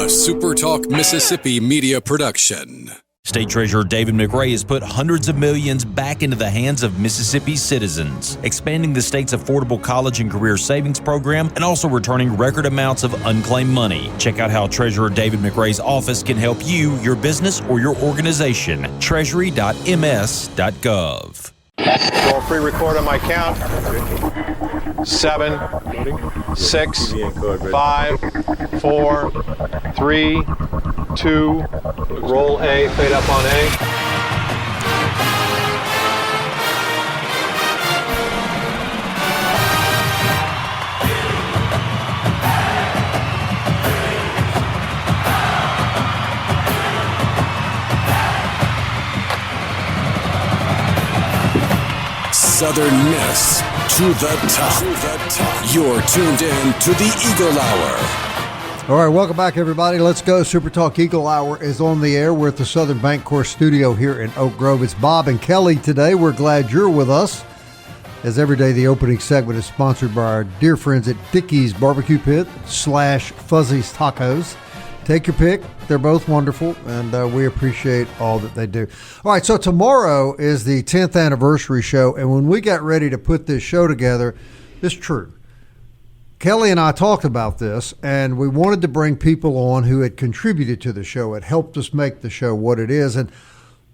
SuperTalk Mississippi media production. State Treasurer David McRae has put hundreds of millions back into the hands of Mississippi's citizens, expanding the state's affordable college and career savings program and also returning record amounts of unclaimed money. Check out how Treasurer David McRae's office can help you, your business, or your organization. Treasury.ms.gov. Roll free record on my count. 7, 6, 5, 4, 3, 2. Roll A, fade up on A. Southern Miss to the top. You're tuned in to the Eagle Hour. All right, welcome back, everybody. Let's go. Super Talk Eagle Hour is on the air. We're at the Southern Bancorp studio here in Oak Grove. It's Bob and Kelly today. We're glad you're with us. As every day, the opening segment is sponsored by our dear friends at Dickey's Barbecue Pit / Fuzzy's Tacos. Take your pick. They're both wonderful, and we appreciate all that they do. All right, so tomorrow is the 10th anniversary show, and when we got ready to put this show together, it's true. Kelly and I talked about this, and we wanted to bring people on who had contributed to the show, had helped us make the show what it is, and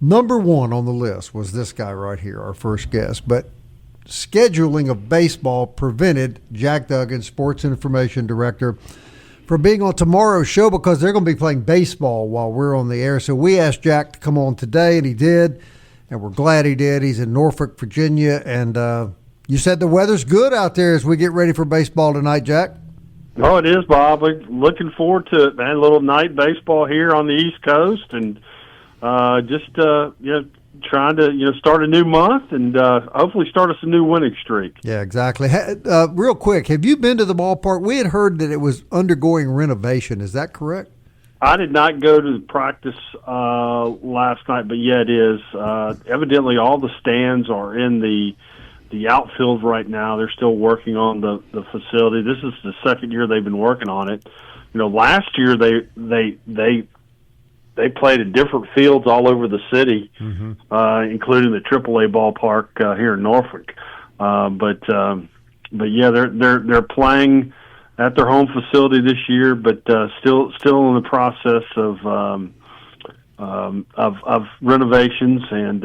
number one on the list was this guy right here, our first guest. But scheduling of baseball prevented Jack Duggan, Sports Information Director, from being on tomorrow's show because they're going to be playing baseball while we're on the air. So we asked Jack to come on today, and he did, and we're glad he did. He's in Norfolk, Virginia, and you said the weather's good out there as we get ready for baseball tonight, Jack? Oh, it is, Bob. We're looking forward to it, man. A little night baseball here on the East Coast, and trying to start a new month and hopefully start us a new winning streak. Yeah, exactly. Real quick, have you been to the ballpark? We had heard that it was undergoing renovation. Is that correct? I did not go to the practice last night, but yeah, it is. Evidently, all the stands are in the outfield right now. They're still working on the facility. This is the second year they've been working on it. Last year they played in different fields all over the city, including the AAA ballpark here in Norfolk. But yeah, they're playing at their home facility this year, but still in the process of renovations, and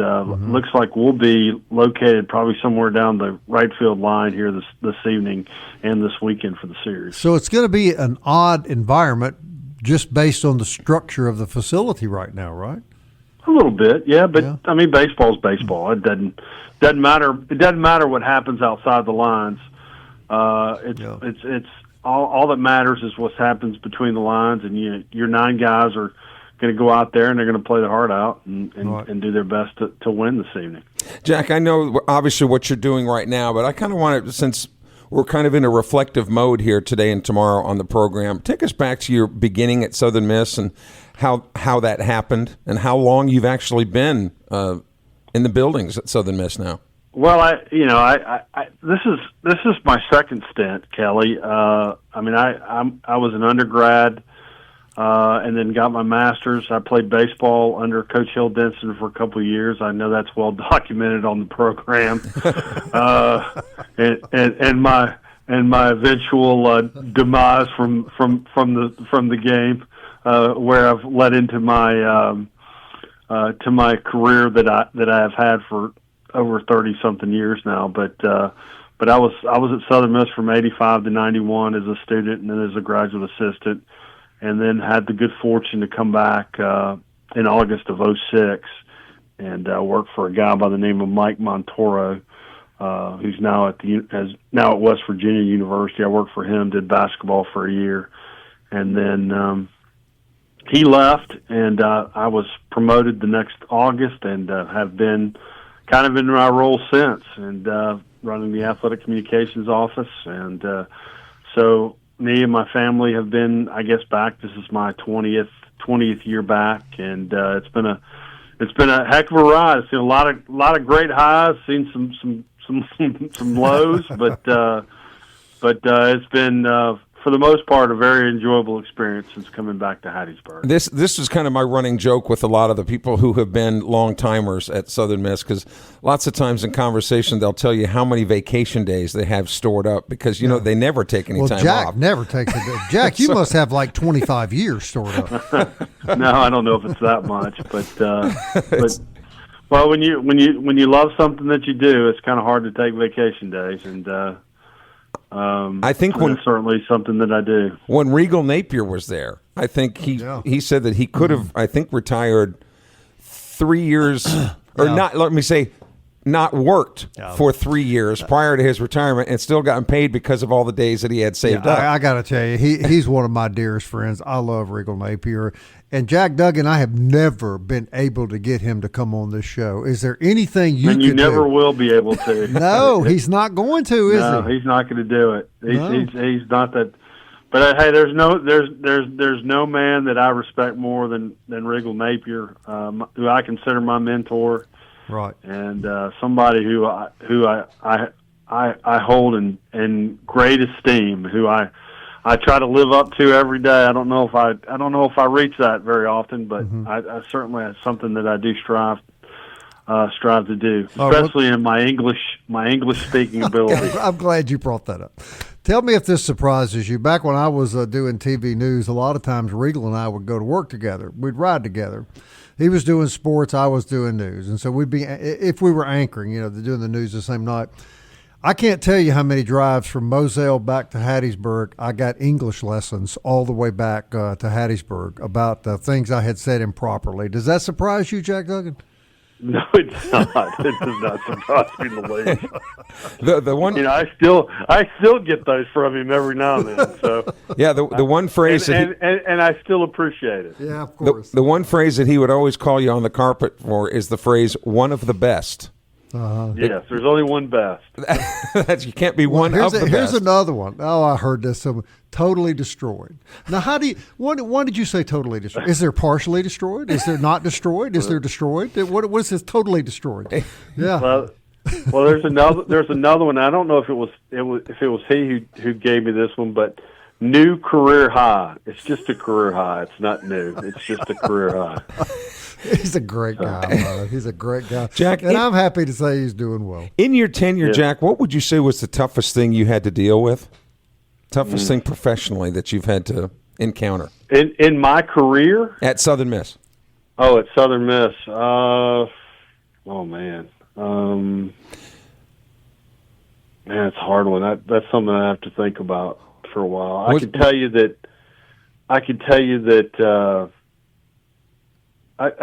looks like we'll be located probably somewhere down the right field line here this evening and this weekend for the series. So it's going to be an odd environment, just based on the structure of the facility right now, right? A little bit, yeah. But yeah. I mean, baseball's baseball. It doesn't matter. It doesn't matter what happens outside the lines. It's all that matters is what happens between the lines, and your 9 guys are going to go out there and they're going to play their heart out and do their best to win this evening. Jack, I know obviously what you're doing right now, but I kind of want to, since we're kind of in a reflective mode here today and tomorrow on the program, take us back to your beginning at Southern Miss and how that happened and how long you've actually been in the buildings at Southern Miss now. Well, this is my second stint, Kelly. I was an undergrad and then got my master's. I played baseball under Coach Hill Denson for a couple of years. I know that's well documented on the program. and my eventual demise from the game, where I've led into my to my career that I have had for over 30-something years now. But I was at Southern Miss from '85 to '91 as a student and then as a graduate assistant, and then had the good fortune to come back in August of '06 and work for a guy by the name of Mike Montoro, who's now at West Virginia University. I worked for him, did basketball for a year, and then he left, and I was promoted the next August, and have been kind of in my role since, and running the athletic communications office, and so me and my family have been, I guess, back. This is my 20th year back, and it's been a heck of a ride. I've seen a lot of great highs, seen some lows, but it's been for the most part, a very enjoyable experience since coming back to Hattiesburg. This is kind of my running joke with a lot of the people who have been long timers at Southern Miss, because lots of times in conversation they'll tell you how many vacation days they have stored up because they never take any time Jack off. never takes a day. Jack, you must have like 25 years stored up. No, I don't know if it's that much, but well, when you love something that you do, it's kind of hard to take vacation days, and I think that's certainly something that I do. When Regal Napier was there, I think he said that he could have, I think, retired 3 years, or not. Let me say, not worked for 3 years prior to his retirement, and still gotten paid because of all the days that he had saved up. I got to tell you, he's one of my dearest friends. I love Regal Napier. And Jack Duggan, I have never been able to get him to come on this show. Is there anything you and could you never do? will be able to. No, he's not going to, is no, he? he's not going to do it. He's not that. But hey, there's no man that I respect more than Regal Napier, who I consider my mentor, Right, and somebody who I hold in great esteem, who I try to live up to every day. I don't know if I reach that very often, but I certainly it's something that I do strive to do, especially in my English speaking ability. I'm glad you brought that up. Tell me if this surprises you. Back when I was doing TV news, a lot of times Regal and I would go to work together. We'd ride together. He was doing sports, I was doing news, and so we'd be, if we were anchoring, doing the news the same night. I can't tell you how many drives from Moselle back to Hattiesburg. I got English lessons all the way back to Hattiesburg about the things I had said improperly. Does that surprise you, Jack Duggan? No, it's not. It does not surprise me in the least. The one, I still get those from him every now and then. So the one phrase and I still appreciate it. Yeah, of course. The one phrase that he would always call you on the carpet for is the phrase "one of the best." Yes, there's only one best. You can't be one of the best. Here's another one. Oh, I heard this. Totally destroyed. Now, how do you? When did you say totally destroyed? Is there partially destroyed? Is there not destroyed? Is there destroyed? What is this? Totally destroyed? Yeah. Well, there's another one. I don't know if it was he who gave me this one, but new career high. It's just a career high. It's not new. It's just a career high. He's a great guy. He's a great guy, Jack. And I'm happy to say he's doing well. In your tenure, Jack, what would you say was the toughest thing you had to deal with? Toughest thing professionally that you've had to encounter? In my career? At Southern Miss. Oh, at Southern Miss. Oh, man. Man, it's a hard one. That's something I have to think about for a while. I can tell you that I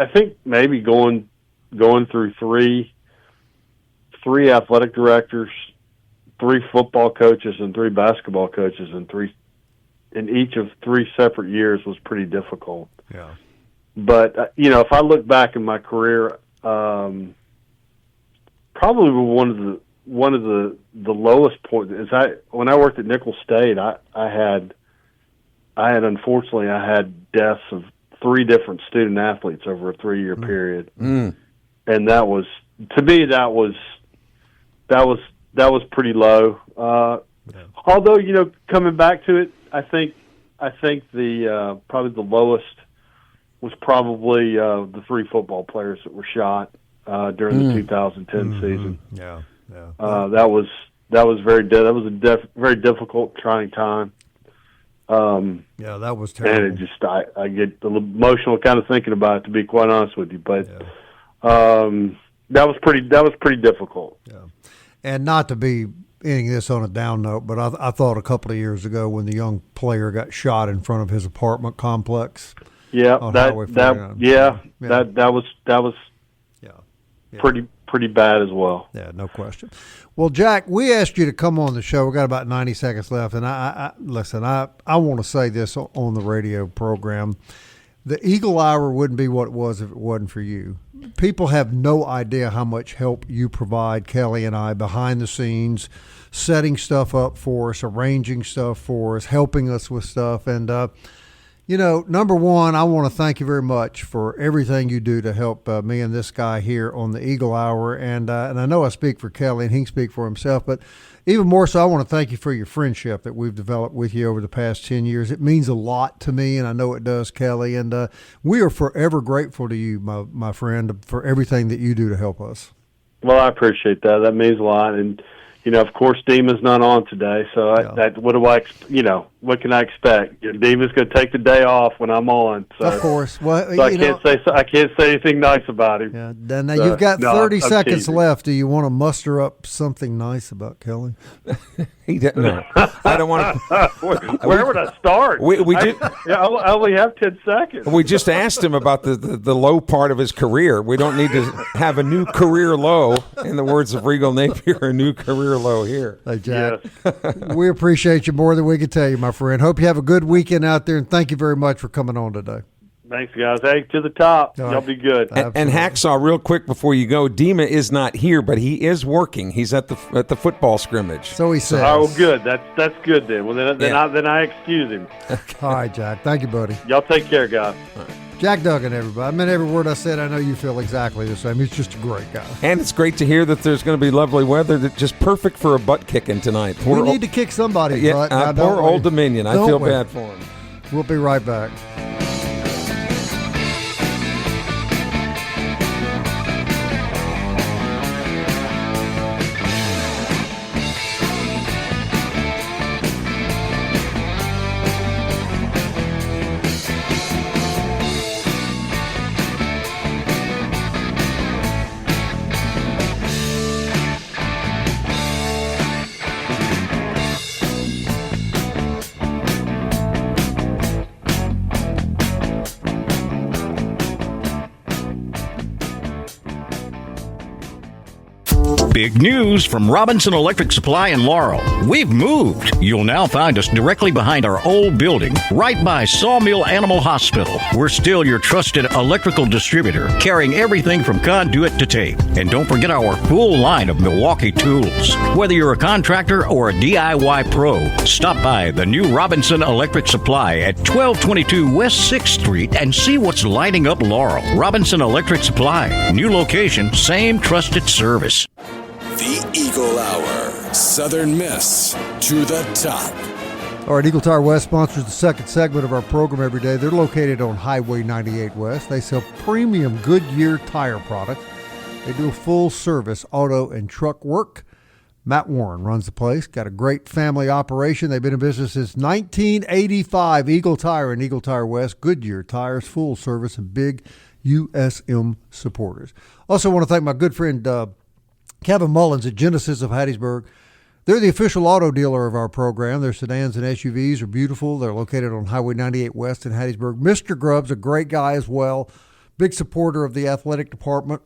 think maybe going through three athletic directors, 3 football coaches, and 3 basketball coaches, in each of 3 separate years was pretty difficult. Yeah. But if I look back in my career, probably one of the lowest points is when I worked at Nicholls State, I had unfortunately deaths of 3 different student athletes over a 3-year period, and that was, to me, that was pretty low. Although coming back to it, I think the probably the lowest was probably the 3 football players that were shot during the 2010 season. Yeah. That was very difficult, trying time. That was terrible. And it just I get a little emotional kind of thinking about it, to be quite honest with you. But that was pretty difficult. Yeah, and not to be ending this on a down note, but I thought a couple of years ago when the young player got shot in front of his apartment complex. Yeah, that was pretty bad as well. Yeah, no question. Well, Jack, we asked you to come on the show. We got about 90 seconds left, and I want to say this on the radio program. The Eagle Hour wouldn't be what it was if it wasn't for you. People have no idea how much help you provide, Kelly and I, behind the scenes, setting stuff up for us, arranging stuff for us, helping us with stuff. And, Number one, I want to thank you very much for everything you do to help me and this guy here on the Eagle Hour. And I know I speak for Kelly, and he can speak for himself, but even more so, I want to thank you for your friendship that we've developed with you over the past 10 years. It means a lot to me, and I know it does, Kelly. And we are forever grateful to you, my friend, for everything that you do to help us. Well, I appreciate that. That means a lot. And, of course, Dima's not on today, so what can I expect? Dima's going to take the day off when I'm on. So, of course. Well, so I can't say anything nice about him. Yeah. Now you've got 30 seconds left. Do you want to muster up something nice about Kelly? No, I don't want to. Where would I start? I only have 10 seconds. We just asked him about the low part of his career. We don't need to have a new career low, in the words of Regal Napier, a new career low here. Hey, Jack. Yes. We appreciate you more than we can tell you, my friend. Hope you have a good weekend out there, and thank you very much for coming on today. Thanks, guys. Hey, to the top. All Y'all right. be good. And Hacksaw, real quick before you go, Dima is not here, but he is working. He's at the football scrimmage. So he says. Oh, good. That's good then. Well, then I excuse him. All right, Jack. Thank you, buddy. Y'all take care, guys. Jack Duggan, everybody. I meant every word I said. I know you feel exactly the same. He's just a great guy. And it's great to hear that there's going to be lovely weather. That's just perfect for a butt kicking tonight. We need to kick somebody's butt. Now, poor Old Dominion. I feel bad for him. We'll be right back. Big news from Robinson Electric Supply in Laurel. We've moved. You'll now find us directly behind our old building, right by Sawmill Animal Hospital. We're still your trusted electrical distributor, carrying everything from conduit to tape. And don't forget our full line of Milwaukee tools. Whether you're a contractor or a DIY pro, stop by the new Robinson Electric Supply at 1222 West 6th Street and see what's lighting up Laurel. Robinson Electric Supply. New location, same trusted service. The Eagle Hour. Southern Miss to the top. All right, Eagle Tire West sponsors the second segment of our program every day. They're located on Highway 98 West. They sell premium Goodyear tire products. They do full service auto and truck work. Matt Warren runs the place. Got a great family operation. They've been in business since 1985. Eagle Tire and Eagle Tire West. Goodyear tires, full service, and big USM supporters. Also want to thank my good friend Kevin Mullins at Genesis of Hattiesburg. They're the official auto dealer of our program. Their sedans and SUVs are beautiful. They're located on Highway 98 West in Hattiesburg. Mr. Grubb's a great guy as well, big supporter of the athletic department.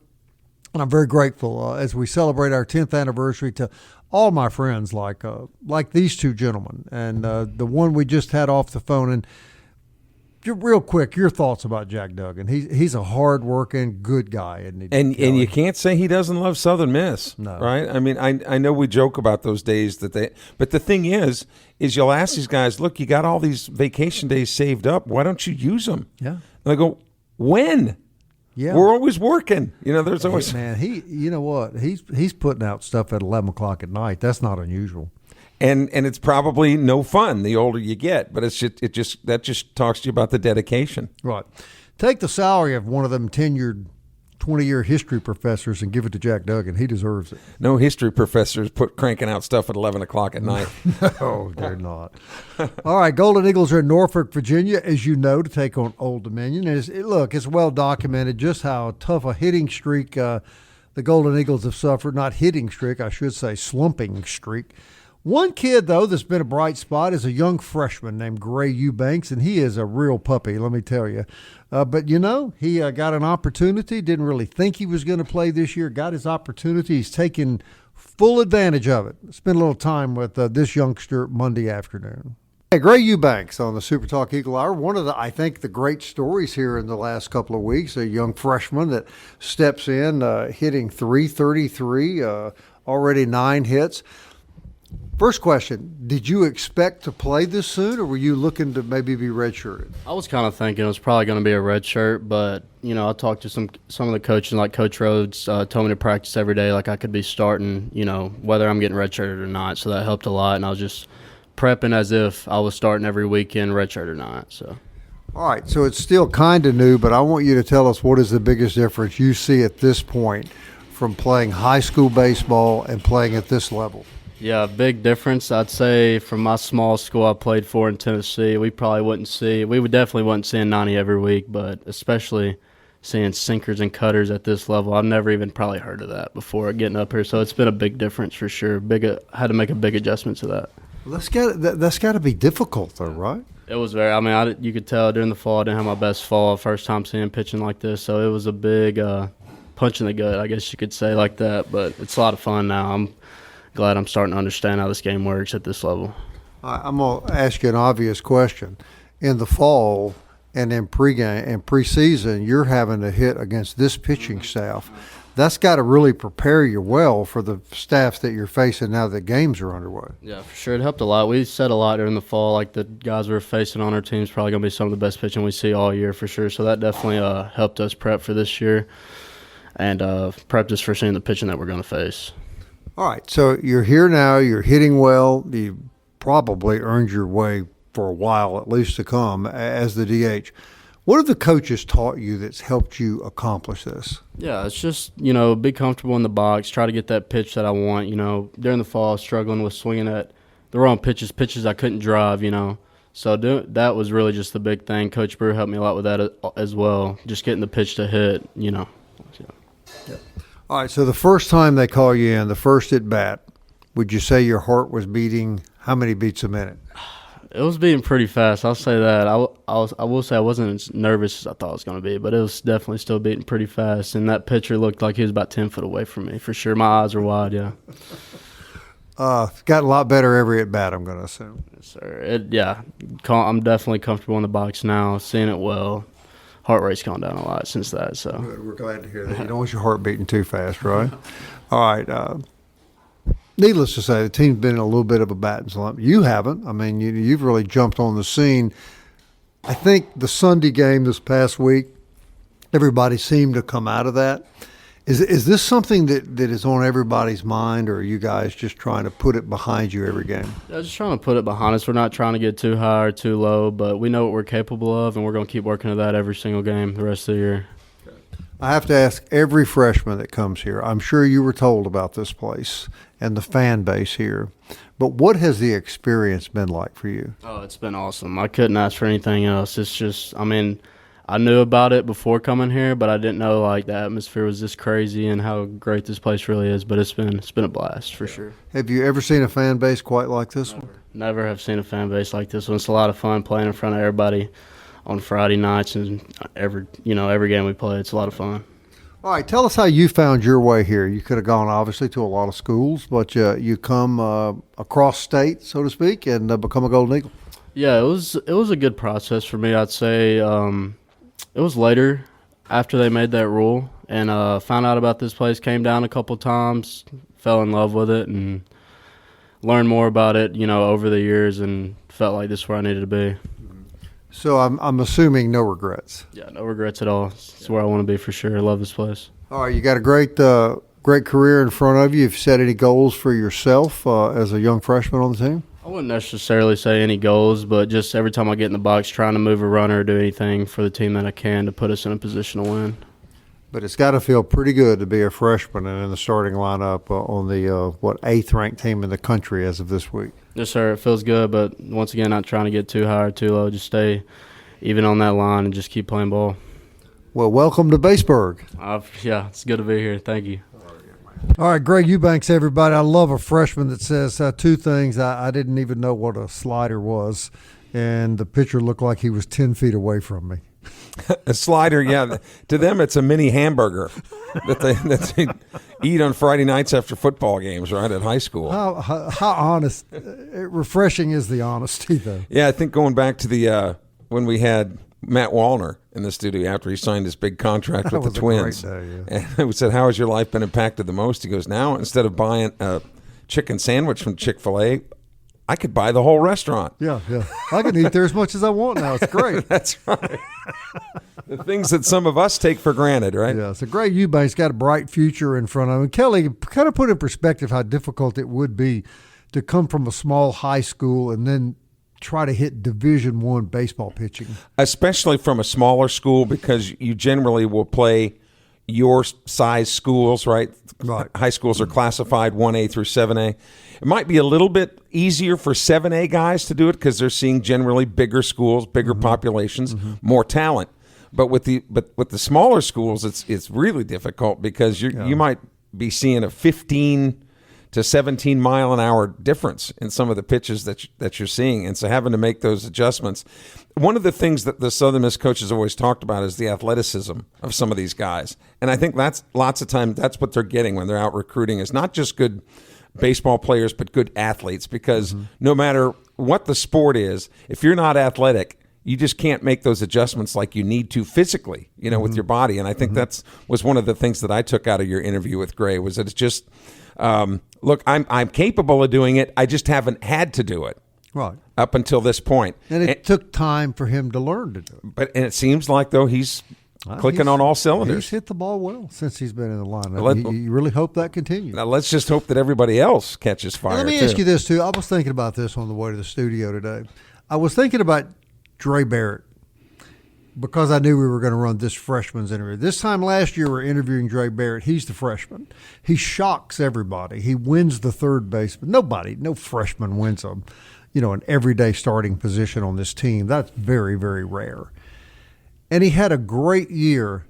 And I'm very grateful as we celebrate our 10th anniversary to all my friends like these two gentlemen and the one we just had off the phone. And real quick, your thoughts about Jack Duggan. He's a hard-working, good guy. And you can't say he doesn't love Southern Miss, no. Right? I mean, I know we joke about those days but the thing is you'll ask these guys, look, you got all these vacation days saved up. Why don't you use them? Yeah. And I go, when? Yeah. We're always working. There's always. Hey, man, you know what? He's putting out stuff at 11 o'clock at night. That's not unusual. And it's probably no fun the older you get, but that just talks to you about the dedication. Right. Take the salary of one of them tenured 20-year history professors and give it to Jack Duggan. He deserves it. No history professors cranking out stuff at 11 o'clock at night. No, they're not. All right, Golden Eagles are in Norfolk, Virginia, as you know, to take on Old Dominion. It's well documented just how tough a hitting streak the Golden Eagles have suffered. Not hitting streak, I should say slumping streak. One kid, though, that's been a bright spot is a young freshman named Gray Eubanks, and he is a real puppy, let me tell you. But, he got an opportunity, didn't really think he was going to play this year, got his opportunity. He's taken full advantage of it. Spent a little time with this youngster Monday afternoon. Hey, Gray Eubanks on the SuperTalk Eagle Hour. One of the great stories here in the last couple of weeks, a young freshman that steps in, hitting .333, already 9 hits. First question, did you expect to play this soon, or were you looking to maybe be redshirted? I was kind of thinking it was probably going to be a red shirt, but, I talked to some of the coaches, like Coach Rhodes told me to practice every day like I could be starting, whether I'm getting redshirted or not, so that helped a lot, and I was just prepping as if I was starting every weekend, redshirt or not. So, all right, so it's still kind of new, but I want you to tell us what is the biggest difference you see at this point from playing high school baseball and playing at this level. Yeah, big difference. I'd say from my small school I played for in Tennessee, we definitely wouldn't see a 90 every week, but especially seeing sinkers and cutters at this level, I've never even probably heard of that before getting up here. So it's been a big difference for sure. Had to make a big adjustment to that. Well, that's got to be difficult, though, right? It was very. You could tell during the fall I didn't have my best fall. First time seeing pitching like this, so it was a big punch in the gut, I guess you could say, like that. But it's a lot of fun now. I'm glad I'm starting to understand how this game works at this level. I'm going to ask you an obvious question. In the fall and in pregame and preseason, you're having to hit against this pitching staff. That's got to really prepare you well for the staffs that you're facing now that games are underway. Yeah, for sure. It helped a lot. We said a lot during the fall, like the guys we're facing on our team is probably going to be some of the best pitching we see all year for sure. So that definitely helped us prep for this year and prepped us for seeing the pitching that we're going to face. All right, so you're here now. You're hitting well. You probably earned your way for a while, at least to come, as the DH. What have the coaches taught you that's helped you accomplish this? Yeah, it's just, be comfortable in the box, try to get that pitch that I want. During the fall, I was struggling with swinging at the wrong pitches I couldn't drive, So that was really just the big thing. Coach Brew helped me a lot with that as well, just getting the pitch to hit, Yeah. All right, so the first time they call you in, the first at bat, would you say your heart was beating how many beats a minute? It was beating pretty fast. I'll say that. I will say I wasn't as nervous as I thought it was going to be, but it was definitely still beating pretty fast. And that pitcher looked like he was about 10 foot away from me for sure. My eyes were wide. Yeah. Got a lot better every at bat, I'm going to assume. Yes, sir. I'm definitely comfortable in the box now, seeing it well. Heart rate's gone down a lot since that. So good. We're glad to hear that. You don't want your heart beating too fast, right? All right. Needless to say, the team's been in a little bit of a batting slump. You haven't. You've really jumped on the scene. I think the Sunday game this past week, everybody seemed to come out of that. Is this something that is on everybody's mind, or are you guys just trying to put it behind you every game? Yeah, just trying to put it behind us. We're not trying to get too high or too low, but we know what we're capable of, and we're going to keep working at that every single game the rest of the year. I have to ask every freshman that comes here, I'm sure you were told about this place and the fan base here, but what has the experience been like for you? Oh, it's been awesome. I couldn't ask for anything else. It's just, I knew about it before coming here, but I didn't know the atmosphere was this crazy and how great this place really is. But it's been a blast for sure. Have you ever seen a fan base quite like this one? Never have seen a fan base like this one. It's a lot of fun playing in front of everybody on Friday nights and every game we play. It's a lot of fun. All right, tell us how you found your way here. You could have gone obviously to a lot of schools, but you come across state, so to speak, and become a Golden Eagle. Yeah, it was a good process for me. I'd say. It was later after they made that rule and found out about this place, came down a couple times, fell in love with it, and learned more about it, over the years, and felt like this is where I needed to be. So I'm assuming no regrets. Yeah, no regrets at all. It's where I want to be for sure. I love this place. All right, you got a great career in front of you. You've set any goals for yourself as a young freshman on the team? I wouldn't necessarily say any goals, but just every time I get in the box, trying to move a runner or do anything for the team that I can to put us in a position to win. But it's got to feel pretty good to be a freshman and in the starting lineup on the 8th-ranked team in the country as of this week. Yes, sir. It feels good, but once again, not trying to get too high or too low. Just stay even on that line and just keep playing ball. Well, welcome to Baseburg. Yeah, it's good to be here. Thank you. All right, Gray Eubanks, everybody. I love a freshman that says two things. I didn't even know what a slider was, and the pitcher looked like he was 10 feet away from me. A slider, yeah. To them, it's a mini hamburger that they eat on Friday nights after football games, right, at high school. How honest, refreshing is the honesty, though. Yeah, I think going back to the when we had Matt Wallner in the studio after he signed his big contract with the Twins. Great day, yeah. And we said, how has your life been impacted the most? He goes, now instead of buying chicken sandwich from Chick-fil-A, I could buy the whole restaurant. Yeah. I can eat there as much as I want now. It's great. That's right. The things that some of us take for granted, right? Yeah, so Gray Eubanks got a bright future in front of him. Kelly, kind of put in perspective how difficult it would be to come from a small high school and then try to hit Division I baseball pitching. Especially from a smaller school, because you generally will play your size schools, right? Right. High schools are classified 1A through 7A. It might be a little bit easier for 7A guys to do it because they're seeing generally bigger schools, bigger populations, more talent. But with the smaller schools, it's really difficult because you might be seeing a 15 to 17 mile an hour difference in some of the pitches that you're seeing, and so having to make those adjustments. One of the things that the Southern Miss coaches always talked about is the athleticism of some of these guys, and I think that's lots of time that's what they're getting when they're out recruiting, is not just good baseball players but good athletes, because no matter what the sport is, if you're not athletic, you just can't make those adjustments like you need to physically, with your body. And I think was one of the things that I took out of your interview with Gray, was that it's just, look, I'm capable of doing it. I just haven't had to do it. Right. Up until this point. And it took time for him to learn to do it. And it seems like, though, he's clicking on all cylinders. He's hit the ball well since he's been in the lineup. You really hope that continues. Now, let's just hope that everybody else catches fire, Let me ask you this, too. I was thinking about this on the way to the studio today. I was thinking about Dre Barrett, because I knew we were going to run this freshman's interview. This time last year, we're interviewing Dre Barrett. He's the freshman. He shocks everybody. He wins the third baseman. No freshman wins an everyday starting position on this team. That's very, very rare. And he had a great year.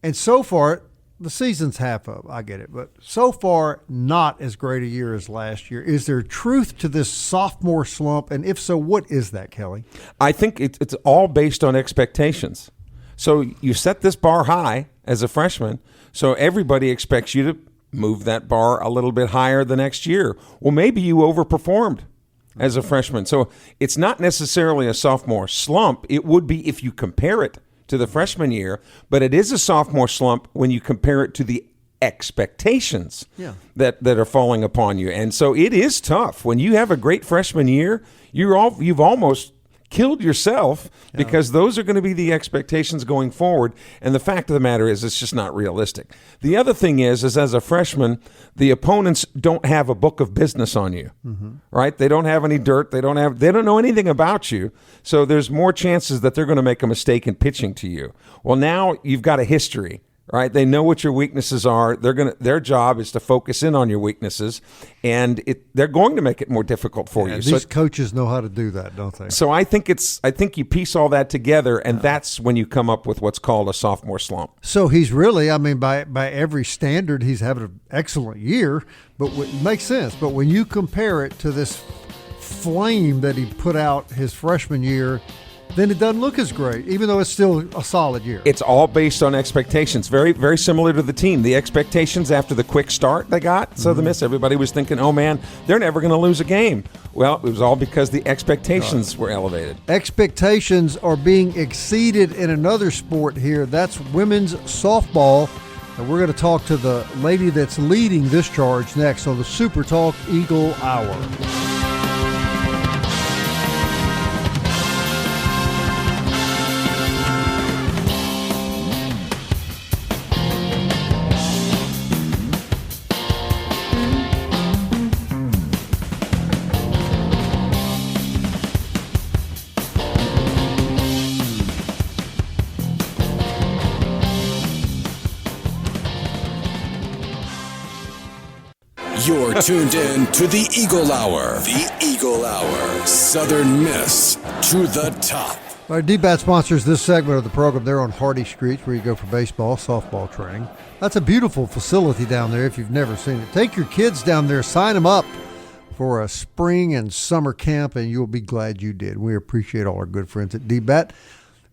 And so far, the season's half up. I get it. But so far, not as great a year as last year. Is there truth to this sophomore slump? And if so, what is that, Kelly? I think it's all based on expectations. So you set this bar high as a freshman, so everybody expects you to move that bar a little bit higher the next year. Well, maybe you overperformed as a freshman. So it's not necessarily a sophomore slump. It would be if you compare it to the freshman year, but it is a sophomore slump when you compare it to the expectations that are falling upon you. And so it is tough. When you have a great freshman year, you've almost killed yourself because those are going to be the expectations going forward. And the fact of the matter is, it's just not realistic. The other thing is as a freshman, the opponents don't have a book of business on you, right? They don't have any dirt. They don't know anything about you. So there's more chances that they're going to make a mistake in pitching to you. Well, now you've got a history. Right, they know what your weaknesses are. Their job is to focus in on your weaknesses, and they're going to make it more difficult for you. These coaches know how to do that, don't they? So I think you piece all that together, and that's when you come up with what's called a sophomore slump. So he's really, by every standard, he's having an excellent year, but it makes sense. But when you compare it to this flame that he put out his freshman year, then it doesn't look as great, even though it's still a solid year. It's all based on expectations. Very, very similar to the team. The expectations after the quick start they got, Southern Miss, everybody was thinking, oh, man, they're never going to lose a game. Well, it was all because the expectations were elevated. Expectations are being exceeded in another sport here. That's women's softball. And we're going to talk to the lady that's leading this charge next on the SuperTalk Eagle Hour. You're tuned in to the Eagle Hour. The Eagle Hour. Southern Miss to the top. All right, DBAT sponsors this segment of the program. They're on Hardy Street, where you go for baseball, softball training. That's a beautiful facility down there if you've never seen it. Take your kids down there, sign them up for a spring and summer camp, and you'll be glad you did. We appreciate all our good friends at DBAT.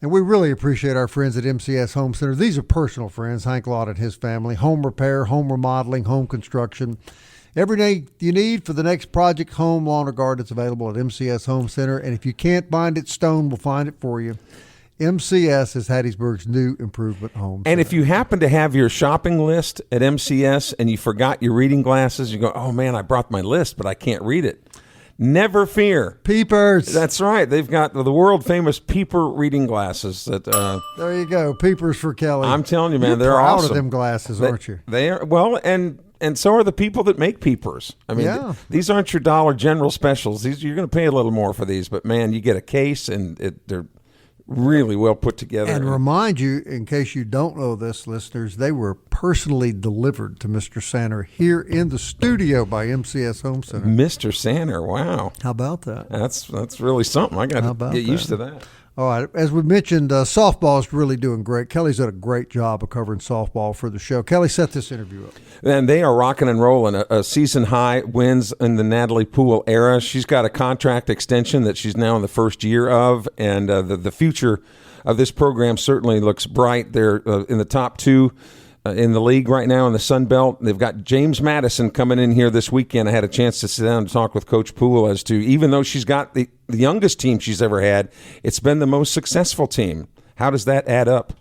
And we really appreciate our friends at MCS Home Center. These are personal friends, Hank Lott and his family. Home repair, home remodeling, home construction. Everything you need for the next project, home, lawn, or garden is available at MCS Home Center. And if you can't find it, Stone will find it for you. MCS is Hattiesburg's new improvement home. And if you happen to have your shopping list at MCS and you forgot your reading glasses, you go, oh, man, I brought my list, but I can't read it. Never fear. Peepers. That's right. They've got the world-famous Peeper reading glasses. There you go. Peepers for Kelly. I'm telling you, man, You're they're proud awesome. of them glasses, aren't you? They are. Well, and so are the people that make Peepers. I mean, Yeah. these aren't your Dollar General specials. You're going to pay a little more for these, but, man, you get a case, and they're really well put together. And remind you, in case you don't know this, listeners, they were personally delivered to Mr. Sanner here in the studio by MCS Home Center. Mr. Sanner, wow. How about that? That's really something. I got to get used to that. All right. As we mentioned, softball is really doing great. Kelly's done a great job of covering softball for the show. Kelly, set this interview up. And they are rocking and rolling. A season high wins in the Natalie Poole era. She's got a contract extension that she's now in the first year of, and the future of this program certainly looks bright. They're in the top two in the league right now in the Sun Belt. They've got James Madison coming in here this weekend. I had a chance to sit down and talk with Coach Poole as to, even though she's got the youngest team she's ever had, it's been the most successful team. How does that add up?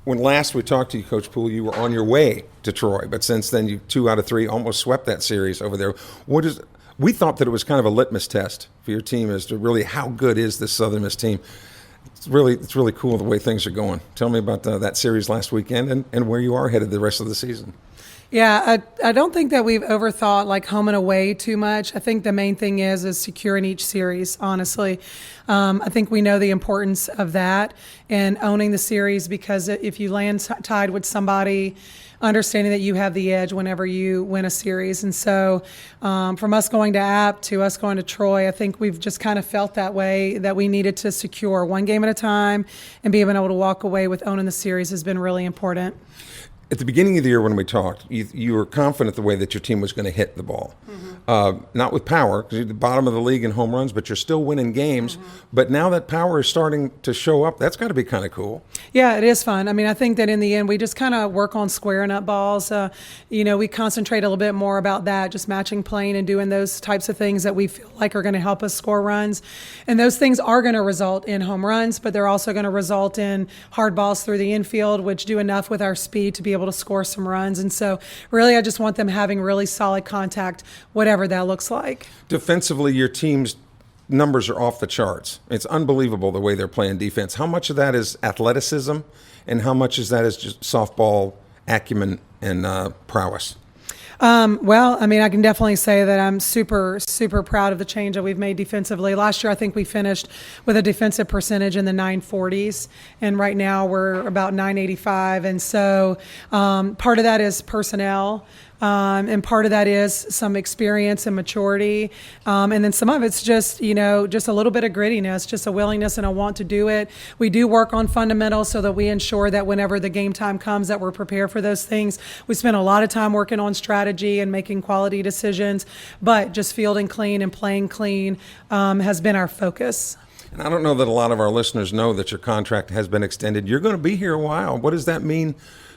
When last we talked to you, Coach Poole, you were on your way to Troy, but since then you 2 out of 3 almost swept that series over there. We thought that it was kind of a litmus test for your team as to really how good is this Southern Miss team. It's really cool the way things are going. Tell me about that series last weekend and where you are headed the rest of the season. Yeah, I don't think that we've overthought like home and away too much. I think the main thing is securing each series, honestly. I think we know the importance of that and owning the series, because if you land tied with somebody, understanding that you have the edge whenever you win a series. And so from us going to App to us going to Troy, I think we've just kind of felt that way, that we needed to secure one game at a time, and being able to walk away with owning the series has been really important. At the beginning of the year when we talked, you were confident the way that your team was going to hit the ball. Mm-hmm. Not with power, because you're the bottom of the league in home runs, but you're still winning games. Mm-hmm. But now that power is starting to show up, that's got to be kind of cool. Yeah, it is fun. I mean, I think that in the end, we just kind of work on squaring up balls. We concentrate a little bit more about that, just matching plane and doing those types of things that we feel like are going to help us score runs. And those things are going to result in home runs, but they're also going to result in hard balls through the infield, which do enough with our speed to be able to score some runs. And so really, I just want them having really solid contact, whatever that looks like. Defensively, your team's numbers are off the charts. It's unbelievable the way they're playing defense. How much of that is athleticism, and how much of that is just softball acumen and prowess? Well, I mean, I can definitely say that I'm super, super proud of the change that we've made defensively. Last year, I think we finished with a defensive percentage in the 940s, and right now we're about 985. And so part of that is personnel. And part of that is some experience and maturity. And then some of it's just, just a little bit of grittiness, just a willingness and a want to do it. We do work on fundamentals so that we ensure that whenever the game time comes that we're prepared for those things. We spend a lot of time working on strategy and making quality decisions, but just fielding clean and playing clean has been our focus. And I don't know that a lot of our listeners know that your contract has been extended. You're going to be here a while. What does that mean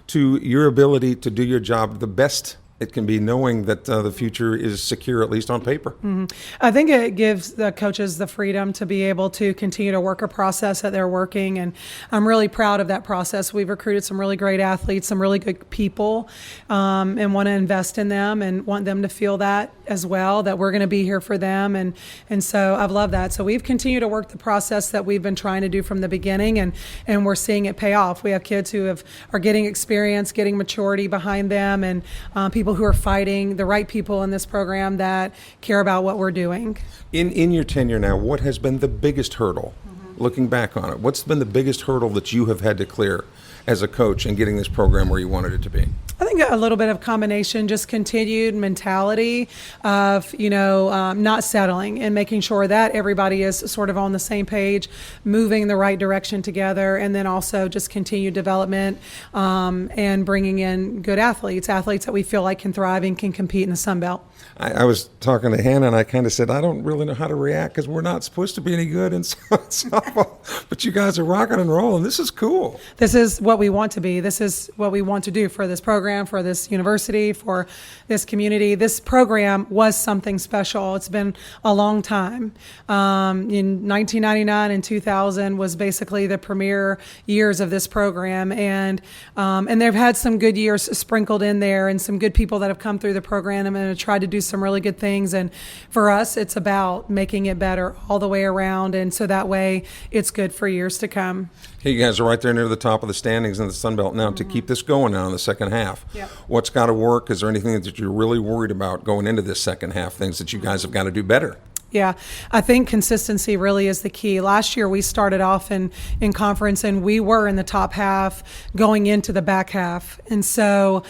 to your ability to do your job the best it can be, knowing that the future is secure, at least on paper? Mm-hmm. I think it gives the coaches the freedom to be able to continue to work a process that they're working, and I'm really proud of that process. We've recruited some really great athletes, some really good people, and want to invest in them and want them to feel that as well, that we're going to be here for them, and so I've loved that. So we've continued to work the process that we've been trying to do from the beginning, and we're seeing it pay off. We have kids who are getting experience, getting maturity behind them, and people who are fighting, the right people in this program that care about what we're doing. In your tenure now, what has been the biggest hurdle, looking back on it? What's been the biggest hurdle that you have had to clear as a coach in getting this program where you wanted it to be? I think a little bit of combination, just continued mentality of, not settling and making sure that everybody is sort of on the same page, moving in the right direction together, and then also just continued development and bringing in good athletes that we feel like can thrive and can compete in the Sun Belt. I was talking to Hannah, and I kind of said, I don't really know how to react because we're not supposed to be any good in softball, but you guys are rocking and rolling. This is cool. This is what we want to be. This is what we want to do for this program, program, for this university, for this community. This program was something special. It's been a long time. In 1999 and 2000 was basically the premier years of this program, and they've had some good years sprinkled in there, and some good people that have come through the program and have tried to do some really good things. And for us, it's about making it better all the way around, and so that way it's good for years to come. Hey, you guys are right there near the top of the standings in the Sun Belt now. To keep this going now in the second half, Yep. What's got to work? Is there anything that you're really worried about going into this second half, things that you guys have got to do better? Yeah, I think consistency really is the key. Last year we started off in conference and we were in the top half going into the back half. And so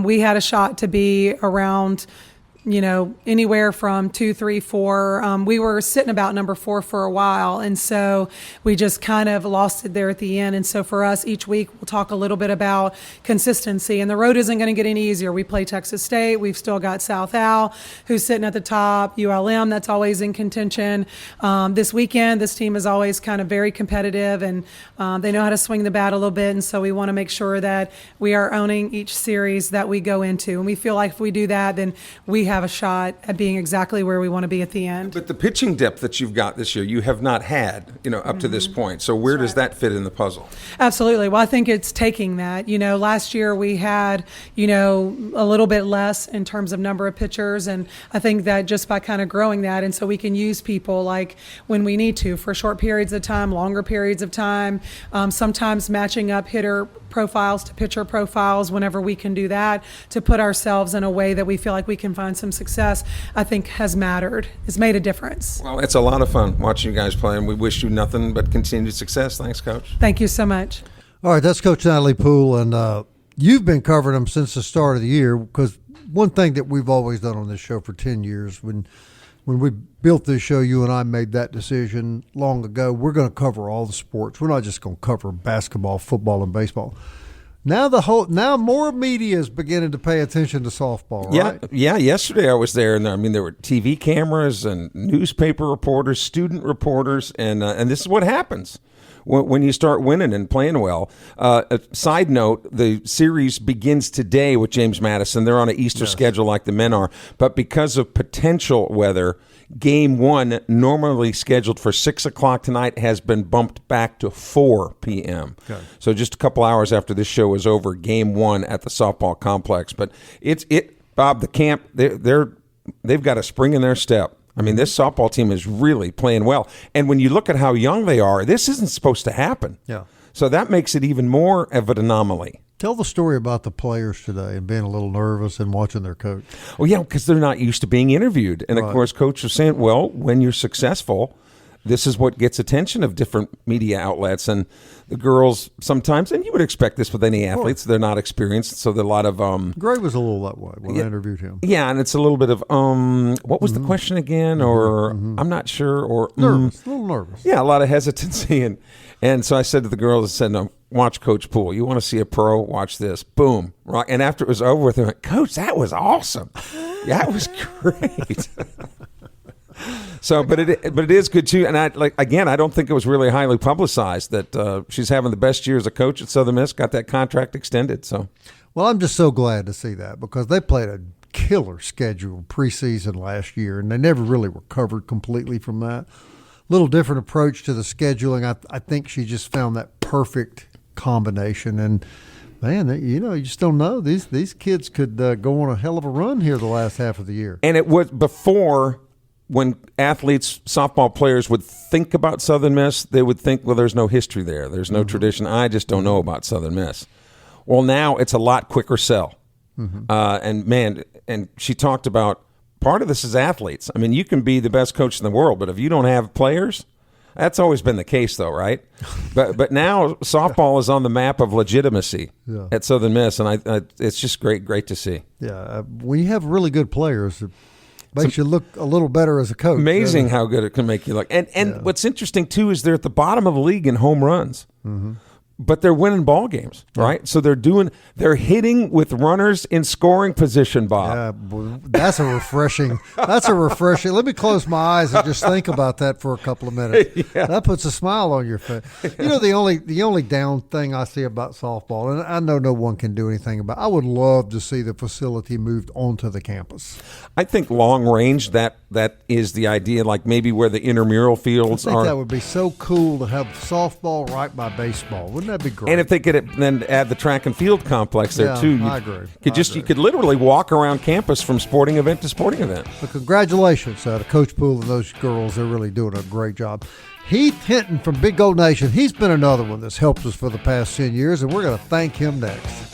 we had a shot to be around, anywhere from 2, 3, 4. We were sitting about number 4 for a while, and so we just kind of lost it there at the end. And so for us, each week we'll talk a little bit about consistency, and the road isn't going to get any easier. We play Texas State. We've still got South Al, who's sitting at the top, ULM, that's always in contention. This weekend, this team is always kind of very competitive, and they know how to swing the bat a little bit, and so we want to make sure that we are owning each series that we go into. And we feel like if we do that, then we have a shot at being exactly where we want to be at the end. But the pitching depth that you've got this year, you have not had, up to this point. So where does that fit in the puzzle? Absolutely. Well, I think it's taking that. Last year we had, a little bit less in terms of number of pitchers, and I think that just by kind of growing that, and so we can use people like when we need to for short periods of time, longer periods of time, sometimes matching up hitter profiles to pitcher profiles whenever we can do that, to put ourselves in a way that we feel like we can find some success, I think has mattered. It's made a difference. Well, it's a lot of fun watching you guys play, and we wish you nothing but continued success. Thanks, Coach. Thank you so much. All right, that's Coach Natalie Poole, and you've been covering them since the start of the year, because one thing that we've always done on this show for 10 years, when we built this show, you and I made that decision long ago. We're going to cover all the sports. We're not just going to cover basketball, football, and baseball. Now more media is beginning to pay attention to softball, right? Yeah. Yesterday I was there, and there were TV cameras and newspaper reporters, student reporters, and this is what happens when you start winning and playing well. A side note: the series begins today with James Madison. They're on an Easter schedule like the men are, but because of potential weather, Game 1, normally scheduled for 6 o'clock tonight, has been bumped back to 4 p.m. Okay. So just a couple hours after this show is over, Game 1 at the softball complex. But Bob, the camp, they've got a spring in their step. I mean, this softball team is really playing well. And when you look at how young they are, this isn't supposed to happen. Yeah. So that makes it even more of an anomaly. Tell the story about the players today and being a little nervous and watching their coach. Well, yeah, because they're not used to being interviewed. And, of course, Coach was saying, well, when you're successful, this is what gets attention of different media outlets. And the girls sometimes, and you would expect this with any athletes, they're not experienced. So there are a lot of Gray was a little that way when I interviewed him. Yeah, and it's a little bit of, what was the question again? Or I'm not sure. Or nervous, a little nervous. Yeah, a lot of hesitancy. And so I said to the girls, I said, no, watch Coach Poole. You want to see a pro? Watch this. Boom. Right. And after it was over with, I went, Coach, that was awesome. That was great. So, but it is good too. And I don't think it was really highly publicized that she's having the best year as a coach at Southern Miss. Got that contract extended. So, well, I'm just so glad to see that, because they played a killer schedule preseason last year, and they never really recovered completely from that. Little different approach to the scheduling. I think she just found that perfect combination. And man, you just don't know. These kids could go on a hell of a run here the last half of the year. And it was before, when athletes, softball players would think about Southern Miss, they would think, well, there's no history there. There's no tradition. I just don't know about Southern Miss. Well, now it's a lot quicker sell. And she talked about, part of this is athletes. I mean, you can be the best coach in the world, but if you don't have players, that's always been the case, though, right? But now softball is on the map of legitimacy at Southern Miss, and it's just great to see. Yeah, when you have really good players, it makes you look a little better as a coach. Amazing how good it can make you look. And what's interesting, too, is they're at the bottom of the league in home runs. but they're winning ball games, right? So they're hitting with runners in scoring position, Bob. That's a refreshing. Let me close my eyes and just think about that for a couple of minutes. That puts a smile on your face. You know, the only down thing I see about softball, and I know no one can do anything about it, I would love to see the facility moved onto the campus. I think long range, that is the idea, like maybe where the intramural fields I think are. that would be so cool to have softball right by baseball. Wouldn't that be great? And if they could then add the track and field complex there too, I agree. You could literally walk around campus from sporting event to sporting event. But congratulations to Coach Poole and those girls. They're really doing a great job. Heath Hinton from Big Gold Nation, he's been another one that's helped us for the past 10 years, and we're going to thank him next.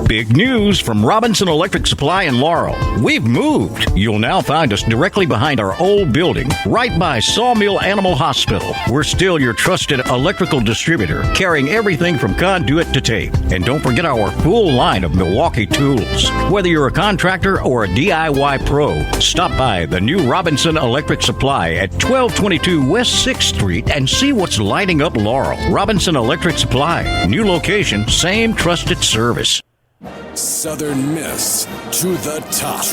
Big news from Robinson Electric Supply in Laurel. We've moved. You'll now find us directly behind our old building, right by Sawmill Animal Hospital. We're still your trusted electrical distributor, carrying everything from conduit to tape. And don't forget our full line of Milwaukee tools. Whether you're a contractor or a DIY pro, stop by the new Robinson Electric Supply at 1222 West 6th Street and see what's lighting up Laurel. Robinson Electric Supply. New location, same trusted service. Southern Miss to the top.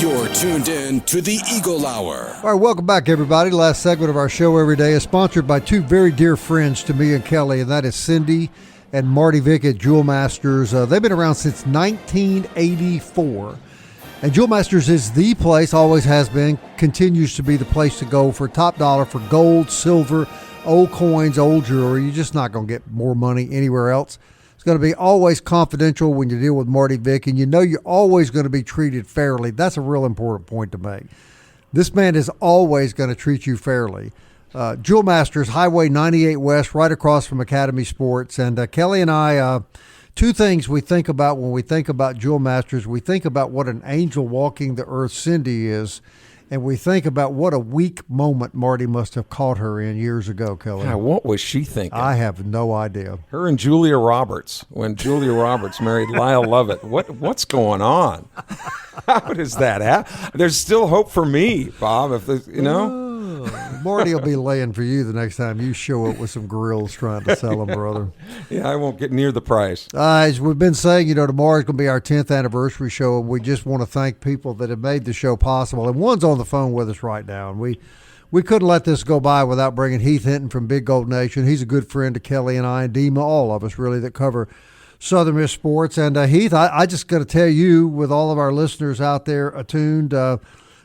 You're tuned in to the Eagle Hour. All right, welcome back, everybody. Last segment of our show every day is sponsored by two very dear friends to me and Kelly, and that is Cindy and Marty Vick at Jewel Masters. They've been around since 1984. And Jewel Masters is the place, always has been, continues to be the place to go for top dollar for gold, silver, old coins, old jewelry. You're just not going to get more money anywhere else. It's going to be always confidential when you deal with Marty Vick, and you know you're always going to be treated fairly. That's a real important point to make. This man is always going to treat you fairly. Jewel Masters, Highway 98 West, right across from Academy Sports. And Kelly and I, two things we think about when we think about Jewel Masters. We think about what an angel walking the earth Cindy is, and we think about what a weak moment Marty must have caught her in years ago, Kelly. Yeah, what was she thinking? I have no idea. Her and Julia Roberts, when Julia Roberts married Lyle Lovett. What's going on? How does that happen? There's still hope for me, Bob. If there's, Marty will be laying for you the next time you show up with some grills trying to sell them, brother. Yeah, I won't get near the price. As we've been saying, tomorrow's going to be our 10th anniversary show, and we just want to thank people that have made the show possible. And one's on the phone with us right now, and we couldn't let this go by without bringing Heath Hinton from Big Gold Nation. He's a good friend to Kelly and I and Dima, all of us really that cover Southern Miss sports. And Heath, I just got to tell you, with all of our listeners out there attuned,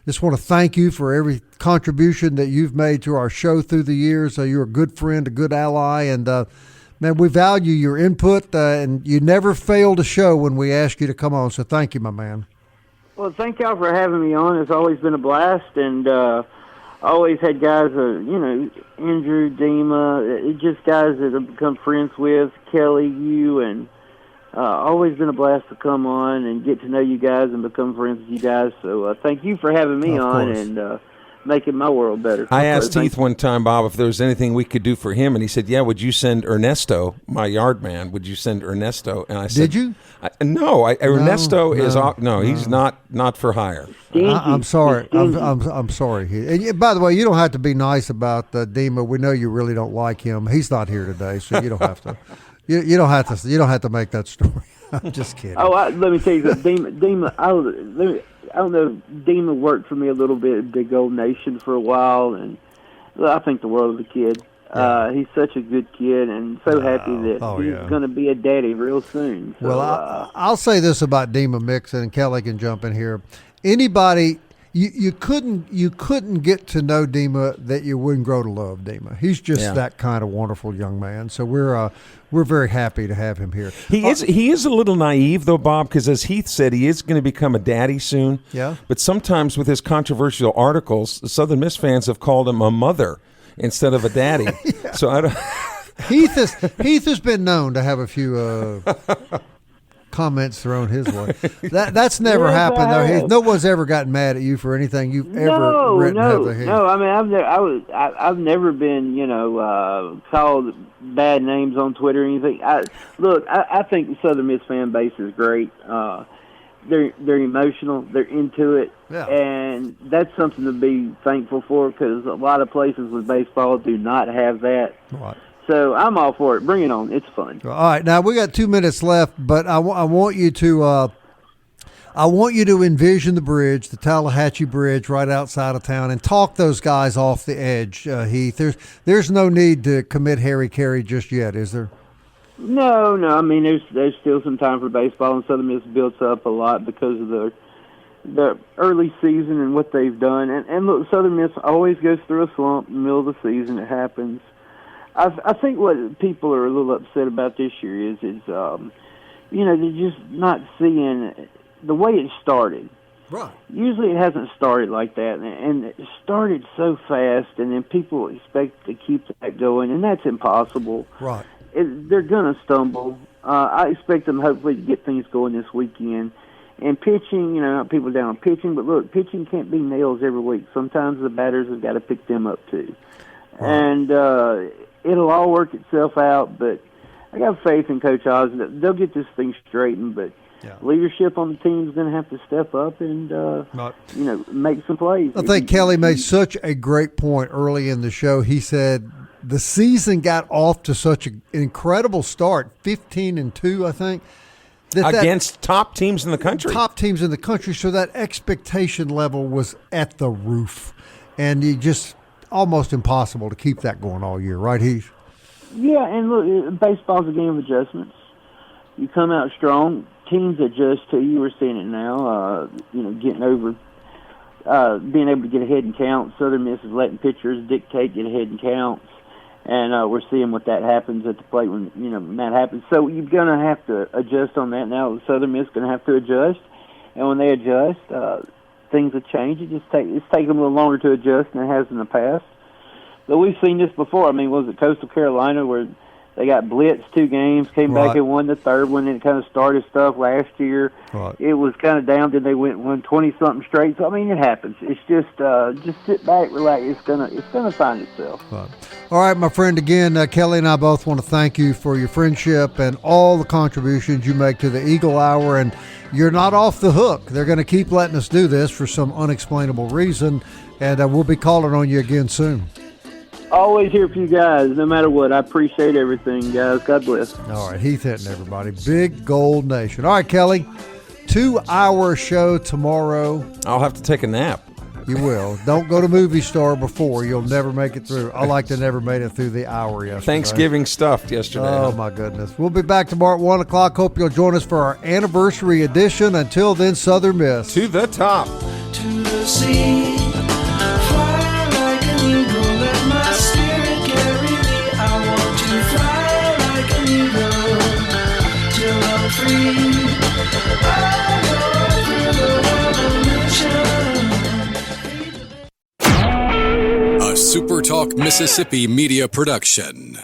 just want to thank you for every contribution that you've made to our show through the years. You're a good friend, a good ally, and man, we value your input, and you never fail to show when we ask you to come on. So thank you, my man. Well, thank y'all for having me on. It's always been a blast, and always had guys, Andrew, Dima, just guys that I've become friends with, Kelly, you, and always been a blast to come on and get to know you guys and become friends with you guys. So thank you for having me on and making my world better. I asked Heath one time, Bob, if there was anything we could do for him, and he said, yeah, would you send Ernesto, my yard man, would you send Ernesto? And I said, did you? No, Ernesto is he's not for hire. I'm sorry. I'm sorry. And by the way, you don't have to be nice about Dima. We know you really don't like him. He's not here today, so you don't have to. You don't have to make that story. I'm just kidding. Let me tell you something. Dima, I don't know. Dima worked for me a little bit at Big Gold Nation for a while, and I think the world of the kid. Yeah. He's such a good kid, and so happy that he's going to be a daddy real soon. So, well, I'll say this about Dima Mixon, and Kelly can jump in here. Anybody. You couldn't get to know Dima that you wouldn't grow to love Dima. He's just that kind of wonderful young man. So we're very happy to have him here. He is a little naive though, Bob, because as Heath said, he is going to become a daddy soon. Yeah. But sometimes with his controversial articles, the Southern Miss fans have called him a mother. instead of a daddy. So I don't. Heath has been known to have a few comments thrown his way. That's never happened though. Heath. No one's ever gotten mad at you for anything you've ever written. No. I mean, I've never been, called bad names on Twitter or anything. I think the Southern Miss fan base is great. They're emotional. They're into it, and that's something to be thankful for because a lot of places with baseball do not have that. Right. So I'm all for it. Bring it on. It's fun. All right, now we got 2 minutes left, but I want you to envision the bridge, the Tallahatchie Bridge, right outside of town, and talk those guys off the edge. Heath, there's no need to commit Harry Carey just yet, is there? No. I mean, there's still some time for baseball, and Southern Miss builds up a lot because of the early season and what they've done. And look, Southern Miss always goes through a slump in the middle of the season. It happens. I think what people are a little upset about this year is they're just not seeing the way it started. Right. Usually it hasn't started like that, and it started so fast, and then people expect to keep that going, and that's impossible. Right. They're going to stumble. I expect them hopefully to get things going this weekend. And pitching, people down on pitching, but look, pitching can't be nails every week. Sometimes the batters have got to pick them up too. Right. And it'll all work itself out, but I got faith in Coach Oz. They'll get this thing straightened, but leadership on the team is going to have to step up and, make some plays. I think Kelly made such a great point early in the show. He said the season got off to such an incredible start, 15-2, I think. Against top teams in the country. Top teams in the country, so that expectation level was at the roof. And you just almost impossible to keep that going all year, right, Heath? Yeah, and look, baseball's a game of adjustments. You come out strong, teams adjust to you. We're seeing it now, getting over, being able to get ahead in counts. Southern Miss is letting pitchers dictate, get ahead in counts. And we're seeing what that happens at the plate when that happens. So you're going to have to adjust on that. Now Southern Miss is going to have to adjust. And when they adjust, things will change. It's taking them a little longer to adjust than it has in the past. But we've seen this before. I mean, was it Coastal Carolina where they got blitzed 2 games, came back and won the third one, and it kind of started stuff last year. Right. It was kind of down, then they won 20-something straight. So, I mean, it happens. It's just sit back, relax. It's gonna find itself. Right. All right, my friend, again, Kelly and I both want to thank you for your friendship and all the contributions you make to the Eagle Hour, and you're not off the hook. They're going to keep letting us do this for some unexplainable reason, and we'll be calling on you again soon. Always here for you guys, no matter what. I appreciate everything, guys. God bless. All right, Heath Hinton, everybody. Big Gold Nation. All right, Kelly, 2-hour show tomorrow. I'll have to take a nap. You will. Don't go to movie star before. You'll never make it through. I like to never made it through the hour yesterday. Thanksgiving stuffed yesterday. Oh, my goodness. We'll be back tomorrow at 1 o'clock. Hope you'll join us for our anniversary edition. Until then, Southern Miss. To the top. To the sea. Fly like an eagle. Let my spirit carry me. I want to fly like an eagle till I'm free. I go through the revolution. A SuperTalk Mississippi media production.